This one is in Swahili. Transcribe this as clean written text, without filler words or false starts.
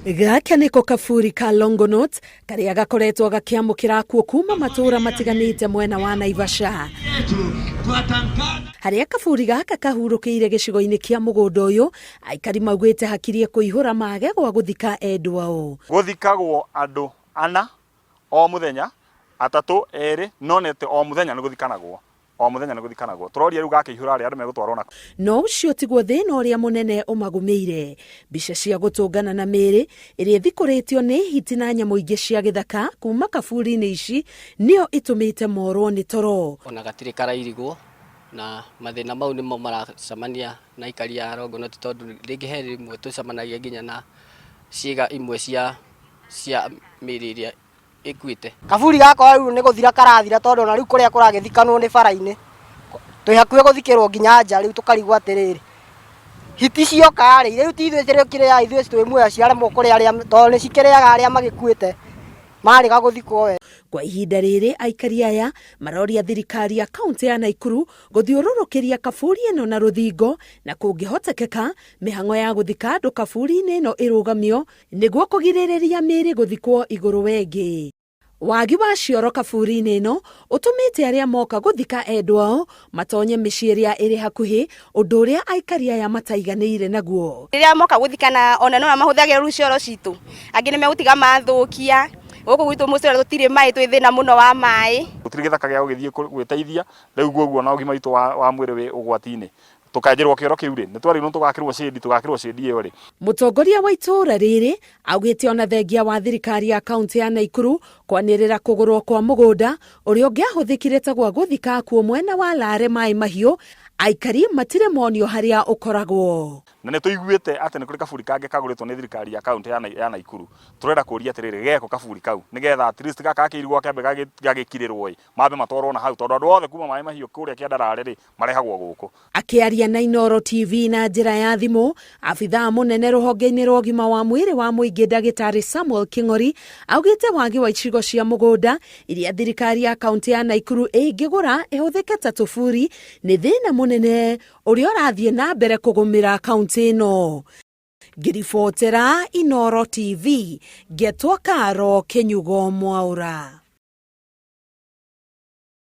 Gaka niko kaburi ka Longonot karia gakoretwo gakiamukira kuo kuma matura matiganite mwena wa Naivasha. Haria kaburi gaka kahurukiire gicigo-ini kia mugunda uyu aikari maugite hakirie kuihura mage gwa guthika endwa o. Guthikagwo andu ana o muthenya, atatu eri nonete o muthenya ni guthikanagwo. O muthenya ni guthikanagwo. Turoria riu gakiihura ari andu megutwarwo nako. No ucio tiguo thina uria munene umagumeire. Bica cia gutungana na miri iria thikuritio ni hiti na nyamu ingi cia githaka kuma kaburi-ini ici nio itumite morwo ni toro. Ona gatiri karairigwo na mathina mau nimo maracamania na ikari ya Longonot tondu ringi he rimwe tucamanagia nginya na ciiga imwe cia miri iria ikuite. Kaburi gakwa riu ni guthira karathira tondu ona riu kuria kuragithikanwo ni bara-ini twi hakuhe guthikirwo nginya nja riu tukarigwa atiriri hiti cioka ri riu ti ithuĩ kiria ithuĩ twi muoya ciaremwo kuria aria tondu ni cikiriaga aria magikuite mariga guthikwo we. Kwa ihinda riri aikari aya maroria thirikari ya kaunti ya Naikuru guthiururukiria kaburi ino na ruthingo na kungihotekeka mihango ya guthika andu kaburi-ini ino irugamio niguo kugiririria miri guthikwo iguru wengi. Wagi wa cioro kaburi-ini ino utumite aria moka guthika endwa o matonye micii iria iri hakuhi undu uria aikari aya mataiganiire naguo. Riria moka guthikana ona no mahuthagira ru cioro citu angi ni megutiga mathukia guku gwitu mucere tutiri mai twi thina muno wa mai gutiri githaka gia gugithie gwiteithia riu guoguo na ugima witu wa mwiri wi ugwati-ini tukanjirwo kioro kiu ri nitwari no tugakirwo shedi iyo ri. Mutongoria wa itura riri augite ona thengia wa thirikari ya kaunti ya Naikuru kwanirira kugurwo kwa mugunda uria ungiahuthikire ta gwa guthika kuo mwena wa Lare mai mahiu aikari matire monio haria ukoragwo. Na ne tuiguite ati ni kuri kaburi kange kaguritwo ni thirikari ya kaunti ya Naikuru. Turenda kuria atiriri geko kaburi kau nigetha at least gaka kiirigwo kambe gagikirirwo mabe matwarwo na hau tondu andu othe kuma mai mahiu kuria kiandarare ri marehagwo guku. Akiaria na Inooro TV na njira ya thimu afitha munene ruhonge-ini rwa ugima wa mwiri wa muingi Ndagitari Samuel King'ori augite wagi wa icigo cia mugunda iria thirikari ya kaunti ya Naikuru ingigura ihuthike ta tuburi ni thina munene uria urathie na mbere kugumira kaunti ino. Ngiribotera Inooro TV, Getwa Karo Kenyugo Mwaura.